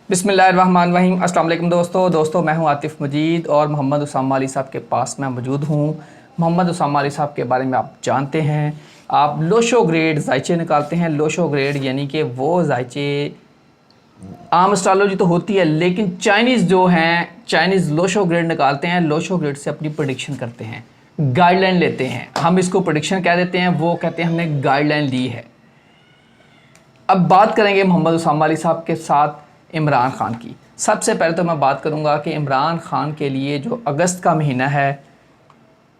बिस्मिल्लाहिर्रहमानिर्रहीम। अस्सलाम वालेकुम दोस्तों मैं हूं आतिफ़ मजीद और मोहम्मद उसामा अली साहब के पास मैं मौजूद हूं। मोहम्मद उसामा अली साहब के बारे में आप जानते हैं, आप लोशो ग्रेड जायचे निकालते हैं। लोशो ग्रेड यानी कि वो जायचे, आम एस्ट्रोलॉजी तो होती है लेकिन चाइनीज़ जो हैं, चाइनीज़ लोशो ग्रेड निकालते हैं। लोशो ग्रेड से अपनी प्रेडिक्शन करते हैं, गाइडलाइन लेते हैं। हम इसको प्रेडिक्शन कह देते हैं, वो कहते हैं हमने गाइडलाइन ली है। अब बात करेंगे मोहम्मद उसामा अली साहब के साथ इमरान ख़ान की। सबसे पहले तो मैं बात करूंगा कि इमरान ख़ान के लिए जो अगस्त का महीना है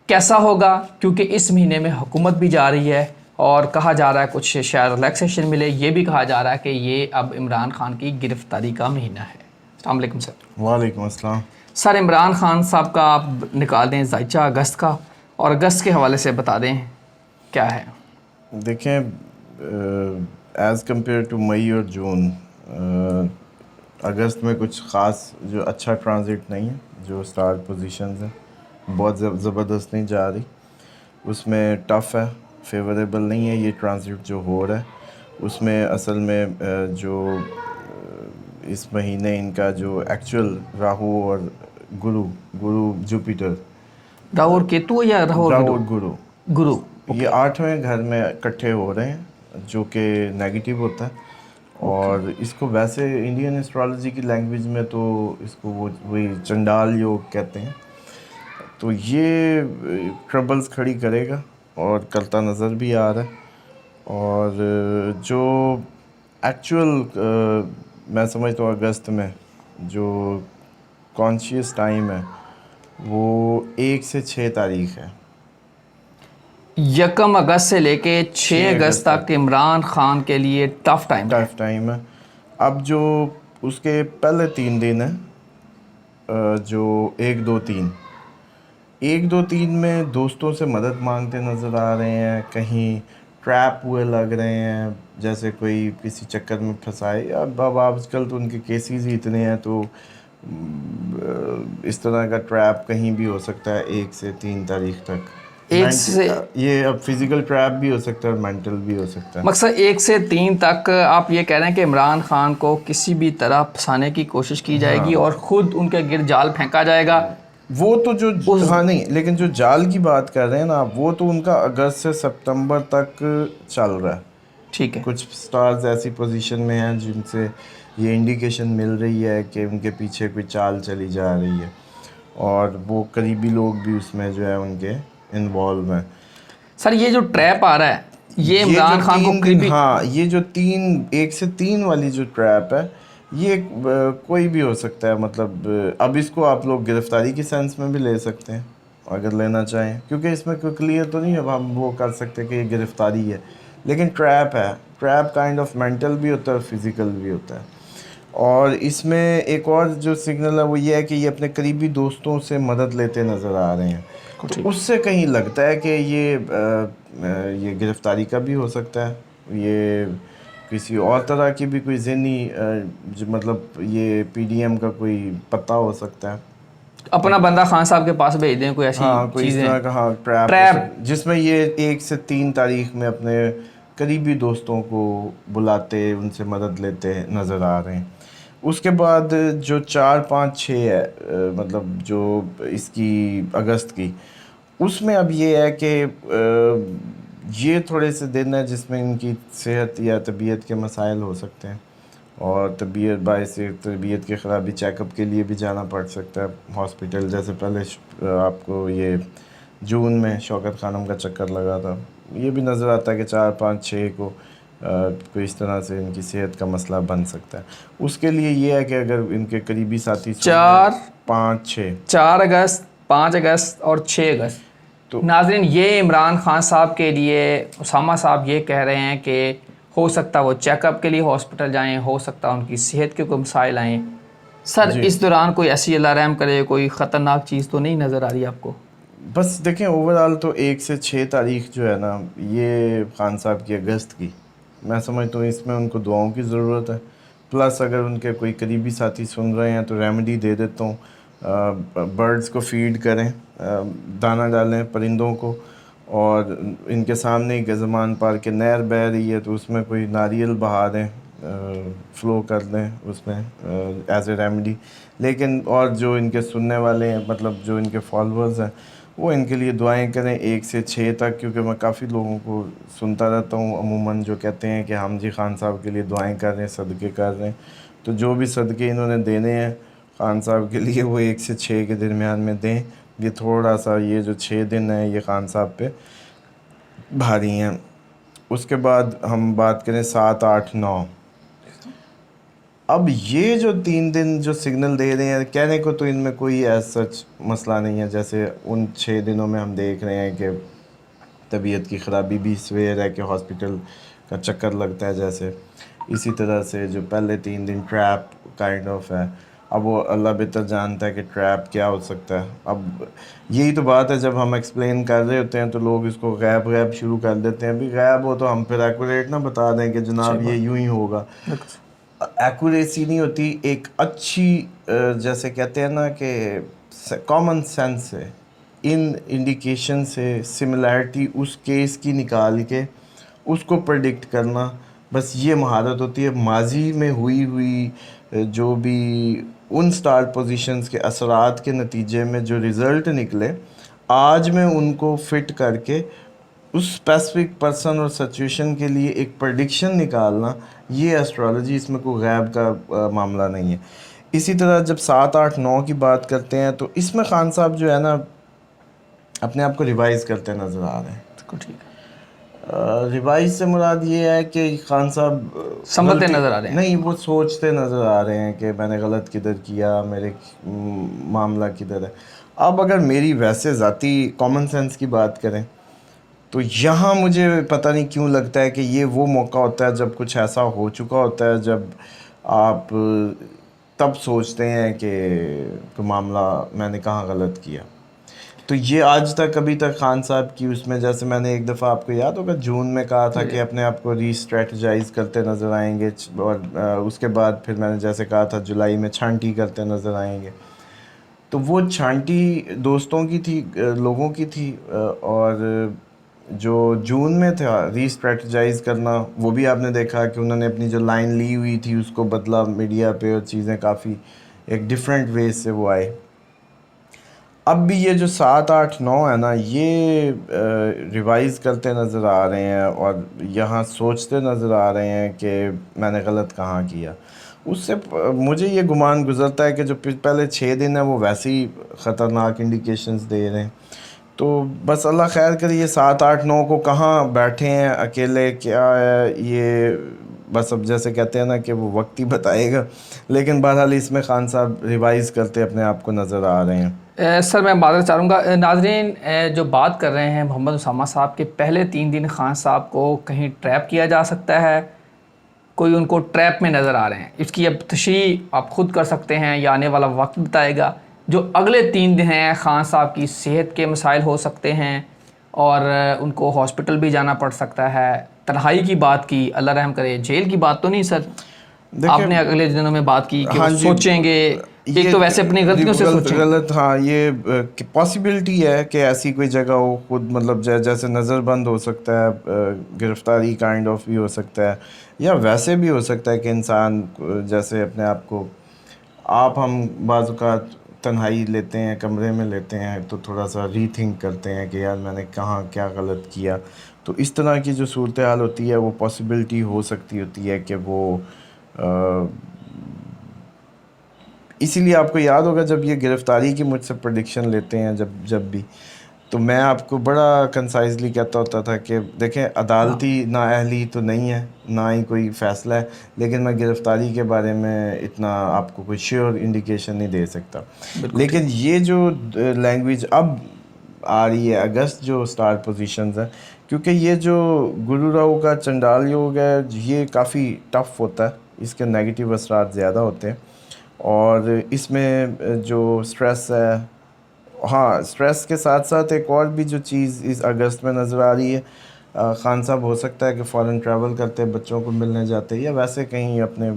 कैसा होगा, क्योंकि इस महीने में हुकूमत भी जा रही है और कहा जा रहा है कुछ शायद रिलैक्सेशन मिले। ये भी कहा जा रहा है कि ये अब इमरान ख़ान की गिरफ़्तारी का महीना है। अस्सलाम वालेकुम सर। वालेकुम अस्सलाम। सर, इमरान ख़ान साहब का आप निकाल दें जायचा अगस्त का, और अगस्त के हवाले से बता दें क्या है। देखें, एज़ कम्पेयर टू मई और जून, अगस्त में कुछ ख़ास जो अच्छा ट्रांजिट नहीं है। जो स्टार पोजीशंस हैं बहुत ज़बरदस्त नहीं जा रही, उसमें टफ़ है, फेवरेबल नहीं है ये ट्रांजिट जो हो रहा है। उसमें असल में जो इस महीने इनका जो एक्चुअल राहु और गुरु जुपिटर, राहु और केतु या राहु और गुरु ये 8वें घर में इकट्ठे हो रहे हैं, जो कि नेगेटिव होता है। और इसको वैसे इंडियन एस्ट्रोलॉजी की लैंग्वेज में तो इसको वही चंडाल योग कहते हैं। तो ये ट्रबल्स खड़ी करेगा और करता नज़र भी आ रहा है। और जो एक्चुअल मैं समझता हूँ अगस्त में जो कॉन्शियस टाइम है वो 1 से 6 तारीख है। 1 अगस्त से लेके 6 अगस्त तक इमरान ख़ान के लिए टफ़ टाइम है। अब जो उसके पहले 3 दिन है, जो 1 2 3 में दोस्तों से मदद मांगते नज़र आ रहे हैं, कहीं ट्रैप हुए लग रहे हैं, जैसे कोई किसी चक्कर में फंसाए। अब आजकल तो उनके केसेस ही इतने हैं, तो इस तरह का ट्रैप कहीं भी हो सकता है 1 से 3 तारीख तक। ये अब फिजिकल ट्रैप भी हो सकता है और मेंटल भी हो सकता है। मकसद 1 से 3 तक आप ये कह रहे हैं कि इमरान ख़ान को किसी भी तरह फंसाने की कोशिश की जाएगी और ख़ुद उनके गिर्द जाल फेंका जाएगा। वो तो जो नहीं, लेकिन जो जाल की बात कर रहे हैं ना, वो तो उनका अगस्त से सितंबर तक चल रहा है। ठीक है, कुछ स्टार्स ऐसी पोजीशन में हैं जिनसे ये इंडिकेशन मिल रही है कि उनके पीछे कोई चाल चली जा रही है, और वो करीबी लोग भी उसमें जो है उनके इन्वॉल्व हैं। सर, ये जो ट्रैप आ रहा है ये इमरान ख़ान को करीबी, हाँ, ये जो 1 से 3 वाली जो ट्रैप है ये कोई भी हो सकता है। मतलब अब इसको आप लोग गिरफ्तारी की सेंस में भी ले सकते हैं अगर लेना चाहें, क्योंकि इसमें कोई क्लियर तो नहीं है हम वो कर सकते कि ये गिरफ्तारी है, लेकिन ट्रैप है। ट्रैप काइंड ऑफ मेंटल भी होता है और फिज़िकल भी होता है। और इसमें एक और जो सिग्नल है वो ये है कि ये अपने करीबी दोस्तों से मदद लेते नज़र आ रहे हैं, तो उससे कहीं लगता है कि ये गिरफ्तारी का भी हो सकता है। ये किसी और तरह की भी कोई ज़हनी मतलब ये PDM का कोई पता हो सकता है। अपना बंदा खान साहब के पास भेज दें, कोई ऐसी कोई इस तरह का ट्रैप जिसमें ये 1 से 3 तारीख में अपने करीबी दोस्तों को बुलाते, उनसे मदद लेते नज़र आ रहे हैं। उसके बाद जो 4 5 6 है, मतलब जो इसकी अगस्त की, उसमें अब ये है कि ये थोड़े से दिन है जिसमें इनकी सेहत या तबीयत के मसाइल हो सकते हैं, और तबीयत की ख़राबी चेकअप के लिए भी जाना पड़ सकता है हॉस्पिटल। जैसे पहले आपको ये जून में शौकत खानम का चक्कर लगा था, ये भी नज़र आता है कि 4 5 6 को कोई इस तरह से इनकी सेहत का मसला बन सकता है। उसके लिए ये है कि अगर इनके करीबी साथी 4 5 6 4 अगस्त 5 अगस्त और 6 अगस्त, तो नाज़रीन ये इमरान ख़ान साहब के लिए उसामा साहब ये कह रहे हैं कि हो सकता वो चेकअप के लिए हॉस्पिटल जाएं, हो सकता उनकी सेहत के कोई मसाइल आएँ। सर, इस दौरान कोई ऐसी अल्लाह रहम करे कोई ख़तरनाक चीज़ तो नहीं नज़र आ रही आपको? बस देखें, ओवरऑल तो 1 से 6 तारीख जो है ना, ये खान साहब की अगस्त की, मैं समझता हूँ इसमें उनको दुआओं की ज़रूरत है। प्लस अगर उनके कोई करीबी साथी सुन रहे हैं तो रेमेडी दे देता हूँ, बर्ड्स को फीड करें, दाना डालें परिंदों को, और इनके सामने ही गज़मान पार के नहर बह रही है तो उसमें कोई नारियल बहा दें, فلو کر دیں اس میں ایز اے ریمیڈی. لیکن اور جو ان کے سننے والے ہیں, مطلب جو ان کے فالوورز ہیں, وہ ان کے لیے دعائیں کریں 1 سے 6 تک, کیونکہ میں کافی لوگوں کو سنتا رہتا ہوں عموماً جو کہتے ہیں کہ ہم جی خان صاحب کے لیے دعائیں کر رہے ہیں, صدقے کر رہے ہیں. تو جو بھی صدقے انہوں نے دینے ہیں خان صاحب کے لیے وہ 1 سے 6 کے درمیان میں دیں. یہ تھوڑا سا یہ جو 6 دن ہیں یہ خان صاحب پہ بھاری ہیں. اس کے بعد ہم بات کریں 7, 8, 9. اب یہ جو 3 دن جو سگنل دے رہے ہیں, کہنے کو تو ان میں کوئی ایز سچ مسئلہ نہیں ہے. جیسے ان 6 دنوں میں ہم دیکھ رہے ہیں کہ طبیعت کی خرابی بھی سویر ہے کہ ہاسپٹل کا چکر لگتا ہے جیسے. اسی طرح سے جو پہلے 3 دن ٹریپ کائنڈ آف ہے. اب وہ اللہ بہتر جانتا ہے کہ ٹریپ کیا ہو سکتا ہے. اب یہی تو بات ہے, جب ہم ایکسپلین کر رہے ہوتے ہیں تو لوگ اس کو غیب شروع کر دیتے ہیں. بھی غیب ہو تو ہم پھر ایکوریٹ نہ بتا دیں کہ جناب یہ یوں ہی ہوگا. ایکوریسی نہیں ہوتی, ایک اچھی جیسے کہتے ہیں نا کہ کامن سینس سے ان انڈیکیشن سے سملیرٹی اس کیس کی نکال کے اس کو پریڈکٹ کرنا, بس یہ مہارت ہوتی ہے. ماضی میں ہوئی جو بھی ان سٹار پوزیشنز کے اثرات کے نتیجے میں جو رزلٹ نکلے, آج میں ان کو فٹ کر کے اس اسپیسیفک پرسن اور سچویشن کے لیے ایک پریڈکشن نکالنا, یہ ایسٹرالوجی, اس میں کوئی غیب کا معاملہ نہیں ہے. اسی طرح جب 7, 8, 9 کی بات کرتے ہیں تو اس میں خان صاحب جو ہے نا اپنے آپ کو ریوائز کرتے نظر آ رہے ہیں. ریوائز سے مراد یہ ہے کہ خان صاحب سنبھلتے نظر آ رہے ہیں. نہیں, وہ سوچتے نظر آ رہے ہیں کہ میں نے غلط کدھر کیا, میرے معاملہ کدھر ہے. اب اگر میری ویسے ذاتی کامن سینس کی بات کریں تو یہاں مجھے پتہ نہیں کیوں لگتا ہے کہ یہ وہ موقع ہوتا ہے جب کچھ ایسا ہو چکا ہوتا ہے, جب آپ تب سوچتے ہیں کہ معاملہ میں نے کہاں غلط کیا. تو یہ آج تک ابھی تک خان صاحب کی اس میں, جیسے میں نے ایک دفعہ آپ کو یاد ہوگا جون میں کہا تھا کہ اپنے آپ کو ری اسٹریٹجائز کرتے نظر آئیں گے, اور اس کے بعد پھر میں نے جیسے کہا تھا جولائی میں چھانٹی کرتے نظر آئیں گے. تو وہ چھانٹی دوستوں کی تھی, لوگوں کی تھی, اور جو جون میں تھا ری اسٹریٹجائز کرنا, وہ بھی آپ نے دیکھا کہ انہوں نے اپنی جو لائن لی ہوئی تھی اس کو بدلا میڈیا پہ, اور چیزیں کافی ایک ڈفرینٹ ویز سے وہ آئے. اب بھی یہ جو 7, 8, 9 ہے نا, یہ ریوائز کرتے نظر آ رہے ہیں اور یہاں سوچتے نظر آ رہے ہیں کہ میں نے غلط کہاں کیا. اس سے مجھے یہ گمان گزرتا ہے کہ جو پہلے 6 دن ہیں وہ ویسے ہی خطرناک انڈیکیشنز دے رہے ہیں. تو بس اللہ خیر کرے, یہ 7, 8, 9 کو کہاں بیٹھے ہیں اکیلے, کیا ہے یہ, بس اب جیسے کہتے ہیں نا کہ وہ وقت ہی بتائے گا. لیکن بہرحال اس میں خان صاحب ریوائز کرتے اپنے آپ کو نظر آ رہے ہیں. سر میں معذرت چاہوں گا, ناظرین جو بات کر رہے ہیں محمد اسامہ صاحب کے پہلے 3 دن خان صاحب کو کہیں ٹریپ کیا جا سکتا ہے, کوئی ان کو ٹریپ میں نظر آ رہے ہیں. اس کی اب تشریح آپ خود کر سکتے ہیں یا آنے والا وقت بتائے گا. جو اگلے 3 دن ہیں خان صاحب کی صحت کے مسائل ہو سکتے ہیں اور ان کو ہاسپٹل بھی جانا پڑ سکتا ہے. تنہائی کی بات کی, اللہ رحم کرے, جیل کی بات تو نہیں سر آپ نے اگلے دنوں میں بات کی کہ سوچیں گے, ایک تو ویسے اپنی غلطیوں سے سوچیں غلط. ہاں, یہ پاسبلٹی ہے کہ ایسی کوئی جگہ ہو, خود مطلب جیسے نظر بند ہو سکتا ہے, گرفتاری کائنڈ آف بھی ہو سکتا ہے, یا ویسے بھی ہو سکتا ہے کہ انسان جیسے اپنے آپ کو ہم بعض اوقات تنہائی لیتے ہیں, کمرے میں لیتے ہیں تو تھوڑا سا ری تھنک کرتے ہیں کہ یار میں نے کہاں کیا غلط کیا. تو اس طرح کی جو صورتحال ہوتی ہے وہ پاسبلٹی ہو سکتی ہوتی ہے کہ وہ اسی لیے آپ کو یاد ہوگا جب یہ گرفتاری کی مجھ سے پریڈکشن لیتے ہیں جب بھی, تو میں آپ کو بڑا کنسائزلی کہتا ہوتا تھا کہ دیکھیں عدالتی نااہلی تو نہیں ہے, نہ ہی کوئی فیصلہ ہے, لیکن میں گرفتاری کے بارے میں اتنا آپ کو کوئی شیور انڈیکیشن نہیں دے سکتا. لیکن یہ جو لینگویج اب آ رہی ہے اگست جو سٹار پوزیشنز ہیں, کیونکہ یہ جو گرو راہو کا چنڈال یوگ ہے یہ کافی ٹف ہوتا ہے, اس کے نیگیٹو اثرات زیادہ ہوتے ہیں, اور اس میں جو سٹریس ہے, ہاں سٹریس کے ساتھ ساتھ ایک اور بھی جو چیز اس اگست میں نظر آ رہی ہے, خان صاحب ہو سکتا ہے کہ فارن ٹریول کرتے بچوں کو ملنے جاتے یا ویسے کہیں اپنے,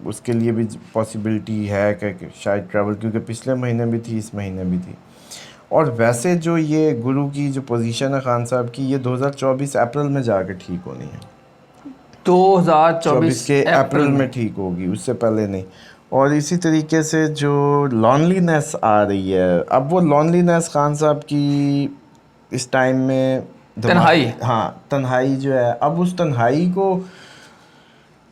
اس کے لیے بھی پاسبلٹی ہے کہ شاید ٹریول, کیونکہ پچھلے مہینے بھی تھی اس مہینے بھی تھی. اور ویسے جو یہ گرو کی جو پوزیشن ہے خان صاحب کی, یہ 2024 اپریل میں جا کے ٹھیک ہونی ہے. 2024 के अप्रैल में ठीक होगी, उससे पहले नहीं। और इसी तरीके से जो लॉनलीनेस आ रही है, अब वो लॉनलीनेस खान साहब की इस टाइम में तन्हाई, हाँ तन्हाई जो है, अब उस तन्हाई को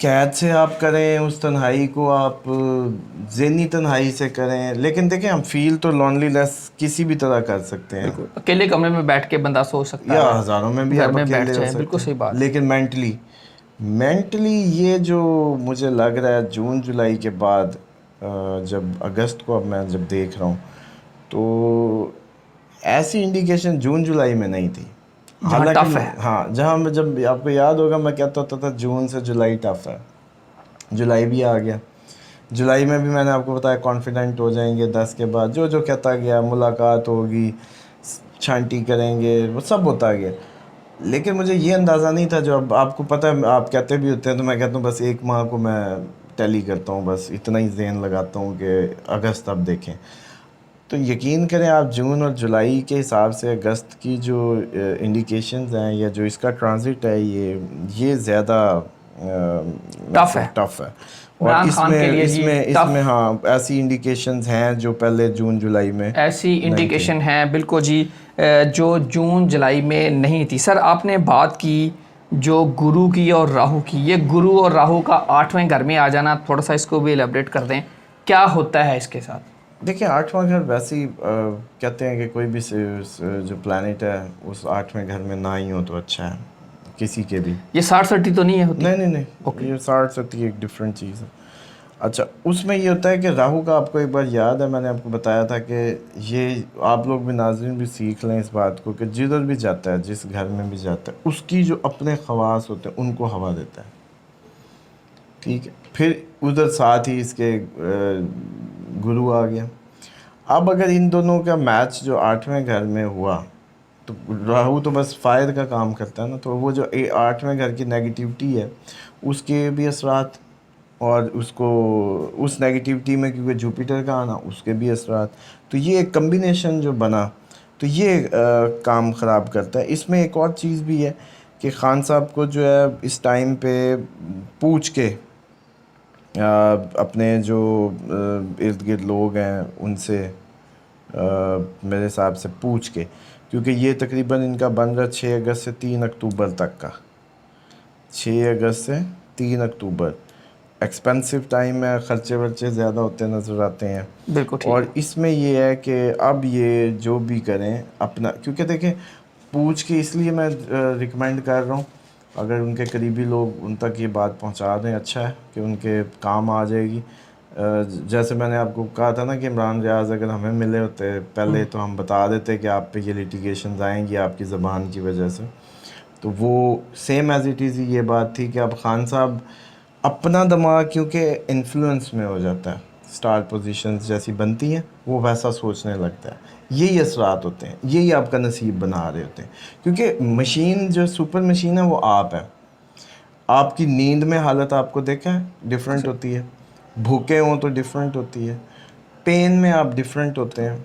कैद से आप करें, उस तन्हाई को आप ज़हनी तन्हाई से करें, लेकिन देखें हम फील तो लॉनलीनेस किसी भी तरह कर सकते हैं। अकेले कमरे में बैठ के बंदा सो सकता या है, हज़ारों में भी घर आप में अकेले बैठ हो जाए, सकते बिल्कुल हैं। सही बात। लेकिन मेंटली ये जो मुझे लग रहा है जून जुलाई के बाद, जब अगस्त को अब मैं जब देख रहा हूँ, तो ऐसी इंडिकेशन जून जुलाई में नहीं थी। हालांकि हाँ, जहाँ मैं, जब आपको याद होगा मैं कहता होता था जून से जुलाई टफ है, जुलाई भी आ गया। जुलाई में भी मैंने आपको बताया कॉन्फिडेंट हो जाएंगे, 10 के बाद जो जो कहता गया, मुलाकात होगी, छांटी करेंगे, वो सब होता गया। लेकिन मुझे ये अंदाज़ा नहीं था, जो अब आपको पता है, आप कहते भी होते हैं तो मैं कहता हूँ बस 1 माह को मैं टैली करता हूँ, बस इतना ही ज़हन लगाता हूँ कि अगस्त अब देखें। तो यकीन करें आप, जून और जुलाई के हिसाब से अगस्त की जो इंडिकेशंस हैं या जो इसका ट्रांजिट है, ये ज़्यादा टफ़ है। और इसमें हाँ ऐसी इंडिकेशंस हैं जो पहले जून जुलाई में ऐसी इंडिकेशन हैं, बिल्कुल जी, जो जून जुलाई में नहीं थी। सर आपने बात की जो गुरु की और राहु की, ये गुरु और राहु का 8वें घर में आ जाना, थोड़ा सा इसको भी एलेबरेट कर दें, क्या होता है इसके साथ? देखिए 8वां घर वैसे ही कहते हैं कि कोई भी जो प्लैनेट है उस 8वें घर में ना ही हो तो अच्छा है, किसी के भी। ये 60-30 तो नहीं है होती? नहीं okay. ये 60-30 एक डिफरेंट चीज़ है। अच्छा, उसमें ये होता है कि राहु का आपको एक बार याद है, मैंने आपको बताया था कि ये आप लोग भी, नाज़रीन भी सीख लें इस बात को कि जिधर भी जाता है, जिस घर में भी जाता है, उसकी जो अपने ख़वास होते हैं उनको हवा देता है, ठीक है। फिर उधर साथ ही इसके गुरु आ गया। अब अगर इन दोनों का मैच जो 8वें घर में हुआ, तो राहु तो बस फायर का काम करता है ना, तो वो जो 8वें घर की नेगेटिविटी है उसके भी असरात, और उसको उस नेगेटिविटी में क्योंकि जुपिटर का आना, उसके भी असरात, तो ये एक कम्बिनेशन जो बना, तो ये काम ख़राब करता है। इसमें एक और चीज़ भी है कि ख़ान साहब को जो है इस टाइम पे पूछ के अपने जो इर्द गिर्द लोग हैं उनसे मेरे हिसाब से पूछ के, क्योंकि ये तकरीबन इनका बन रहा 6 अगस्त से 3 अक्टूबर तक का, 6 अगस्त से 3 अक्टूबर। एक्सपेंसिव टाइम है, ख़र्चे वर्चे ज़्यादा होते नज़र आते हैं, बिल्कुल। और इसमें ये है कि अब ये जो भी करें अपना, क्योंकि देखें पूछ के, इसलिए मैं रिकमेंड कर रहा हूँ अगर उनके करीबी लोग उन तक ये बात पहुँचा दें, अच्छा है कि उनके काम आ जाएगी। जैसे मैंने आपको कहा था ना कि इमरान रियाज अगर हमें मिले होते पहले तो हम बता देते कि आप पे ये लिटिगेशन आएंगी आपकी ज़बान की वजह से, तो वो सेम एज़ इट इज़ ये बात थी कि अब ख़ान साहब अपना दिमाग क्योंकि इन्फ्लुएंस में हो जाता है, स्टार पोजीशंस जैसी बनती हैं वो वैसा सोचने लगता है, यही असरात होते हैं, यही आपका नसीब बना रहे होते हैं। क्योंकि मशीन जो सुपर मशीन है वो आप है, आपकी नींद में हालत आपको देखा है डिफरेंट होती है, भूखे हों तो डिफरेंट होती है, पेन में आप डिफरेंट होते हैं,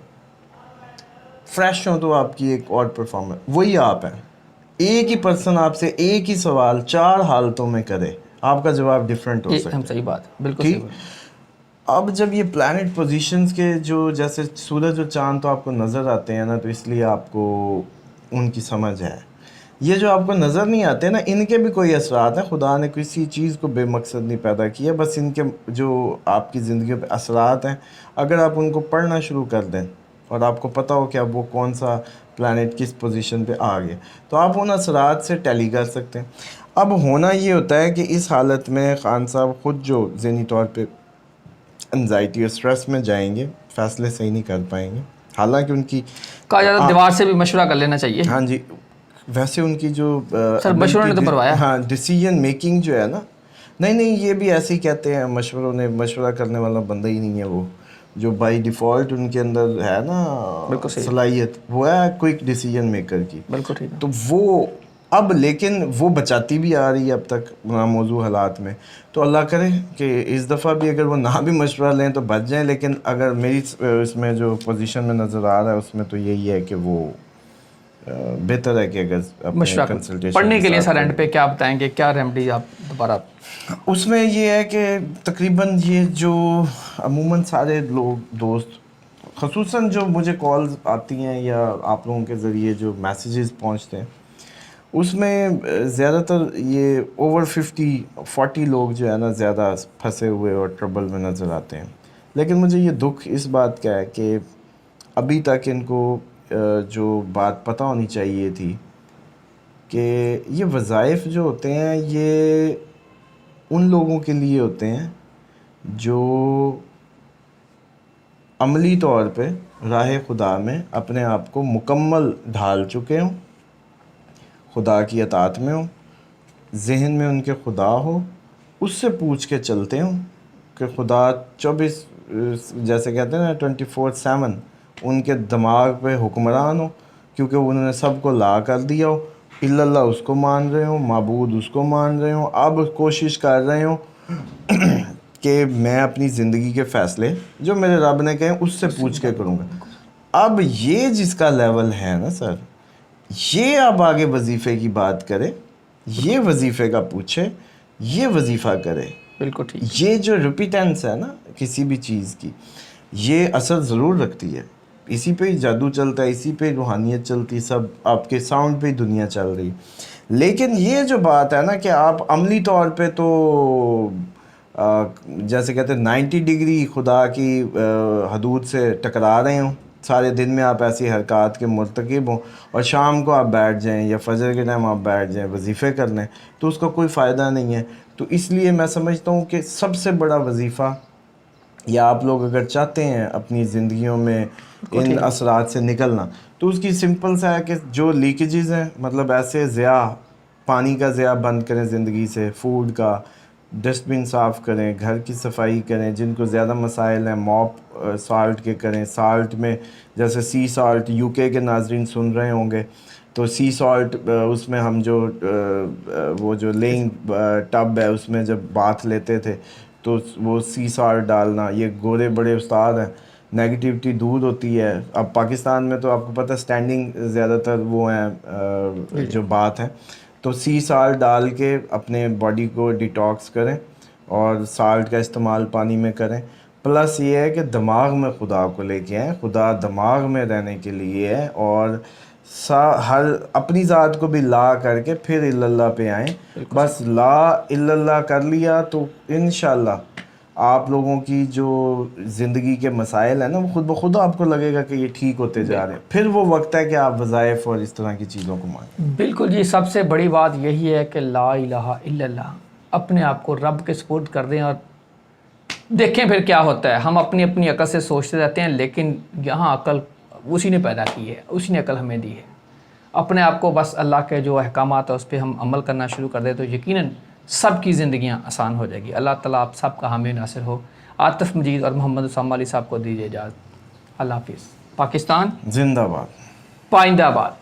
फ्रेश हों तो आपकी एक और परफॉर्मेंस, वही आप हैं। एक ही पर्सन आपसे एक ही सवाल 4 हालतों में करे, आपका जवाब डिफरेंट हो सकता है। सही बात, बिल्कुल ठीक। अब जब ये प्लैनेट पोजीशंस के जो, जैसे सूरज और चांद तो आपको नज़र आते हैं ना, तो इसलिए आपको उनकी समझ है। ये जो आपको नज़र नहीं आते ना, इनके भी कोई असरात हैं, खुदा ने किसी चीज़ को बेमकसद नहीं पैदा किया, बस इनके जो आपकी ज़िंदगी पे असरात हैं, अगर आप उनको पढ़ना शुरू कर दें और आपको पता हो कि अब वो कौन सा प्लैनेट किस पोजीशन पे आ गया, तो आप उन असरात से टैली कर सकते हैं। अब होना ये होता है कि इस हालत में ख़ान साहब ख़ुद जो ज़हनी तौर पे एंजाइटी और स्ट्रेस में जाएंगे, फ़ैसले सही नहीं कर पाएंगे। हालांकि उनकी कहा जाता है दीवार से भी मशवरा कर लेना चाहिए। हाँ जी, वैसे उनकी जो सर मशवरों ने तो करवाया, हाँ डिसीजन मेकिंग जो है ना, नहीं ये भी ऐसे ही कहते हैं, मशवरों ने, मशवरा करने वाला बंदा ही नहीं है वो, जो बाय डिफ़ॉल्ट उनके अंदर है ना सलाहियत, वो है क्विक डिसीजन मेकर की। बिल्कुल ठीक है। तो वो अब, लेकिन वो बचाती भी आ रही है अब तक नामौजू हालात में, तो अल्लाह करे कि इस दफ़ा भी अगर वो ना भी मशवरा लें तो बच जाएं। लेकिन अगर मेरी इसमें जो पोजीशन में नज़र आ रहा है उसमें तो यही है कि वो बेहतर है कि अगर मशवरा कंसल्टेशन पढ़ने के लिए सर एंड पे क्या बताएंगे, क्या रेमेडी आप दोबारा? उसमें ये है कि तकरीबन ये जो अमूमन सारे लोग दोस्त, ख़ुसूसन जो मुझे कॉल्स आती हैं या आप लोगों के ज़रिए जो मैसेजेस पहुंचते हैं, उसमें ज़्यादातर ये ओवर 40 लोग जो है ना ज़्यादा फंसे हुए और ट्रबल में नज़र आते हैं। लेकिन मुझे ये दुख इस बात का है कि अभी तक इनको जो बात पता होनी चाहिए थी कि ये वज़ाइफ जो होते हैं ये उन लोगों के लिए होते हैं जो अमली तौर पे राह खुदा में अपने आप को मुकम्मल ढाल चुके हों, खुदा की अताअत में हो, जहन में उनके खुदा हो, उससे पूछ के चलते हों कि खुदा 24 जैसे कहते हैं ना 24/7 उनके दिमाग पे हुक्मरान हो, क्योंकि उन्होंने सबको ला कर दिया हो, इल्लल्लाह उसको मान रहे हो, माबूद उसको मान रहे हो, अब कोशिश कर रहे हो कि मैं अपनी ज़िंदगी के फ़ैसले जो मेरे रब ने कहे उससे पूछ के करूँगा। अब ये जिसका लेवल है ना सर, ये अब आगे वजीफ़े की बात करे, ये वजीफ़े का पूछे, ये वजीफ़ा करे। बिल्कुल ठीक। ये जो रिपीटेंस है ना किसी भी चीज़ की, ये असर ज़रूर रखती है। इसी पे ही जादू चलता है, इसी पे ही रूहानियत चलती है, सब आपके साउंड पे ही दुनिया चल रही है। लेकिन ये जो बात है ना कि आप अमली तौर पे तो जैसे कहते हैं 90 डिग्री खुदा की हदूद से टकरा रहे हो, सारे दिन में आप ऐसी हरकत के मुर्तकिब हों और शाम को आप बैठ जाएं या फजर के टाइम आप बैठ जाएं वजीफ़े करने, तो उसका कोई फ़ायदा नहीं है। तो इसलिए मैं समझता हूँ कि सबसे बड़ा वजीफ़ा, या आप लोग अगर चाहते हैं अपनी ज़िंदगियों में इन असरात से निकलना, तो उसकी सिंपल सा है कि जो लीकेजेस हैं, मतलब ऐसे ज़िया, पानी का ज़िया बंद करें ज़िंदगी से, फूड का, डस्टबिन साफ़ करें, घर की सफाई करें, जिनको ज़्यादा मसाइल हैं मॉप साल्ट के करें। साल्ट में जैसे सी साल्ट, यूके के नाजरीन सुन रहे होंगे, तो सी सॉल्ट उसमें हम जो वो जो लेइंग टब है उसमें जब बाथ लेते थे तो वो सी सॉल्ट डालना, ये गोरे बड़े उस्ताद हैं, नेगेटिविटी दूर होती है। अब पाकिस्तान में तो आपको पता है स्टैंडिंग ज़्यादातर वो हैं जो बात है, तो सी सॉल्ट डाल के अपने बॉडी को डिटॉक्स करें और साल्ट का इस्तेमाल पानी में करें। प्लस ये है कि दिमाग में खुदा को लेके आएँ, खुदा दिमाग में रहने के लिए है, और हर अपनी ज़ात को भी ला करके फिर इल्लल्लाह पे आएँ। बस ला इल्लल्लाह कर लिया तो इंशाअल्लाह आप लोगों की जो ज़िंदगी के मसाइल हैं ना, वो खुद ब खुद आपको लगेगा कि ये ठीक होते जा रहे हैं। फिर वो वक्त है कि आप वज़ाइफ और इस तरह की चीज़ों को मानें। बिल्कुल जी, सबसे बड़ी बात यही है कि ला इलाहा इल्लल्लाह, अपने आप को रब के सपुर्द कर दें और देखें फिर क्या होता है। हम अपनी अपनी अकल से सोचते रहते हैं, लेकिन यहाँ अकल उसी ने पैदा की है, उसी ने अकल हमें दी है। अपने आप को बस अल्लाह के जो अहकामात है उस पर हम अमल करना शुरू कर दें तो यकीनन सबकी ज़िंदगियाँ आसान हो जाएगी। अल्लाह ताला आप सबका हामी नासिर हो। आतिफ मजीद और मोहम्मद उसामा अली साहब को दीजिए इजाज़त। अल्लाह हाफिज़। पाकिस्तान जिंदाबाद, पाइंदाबाद।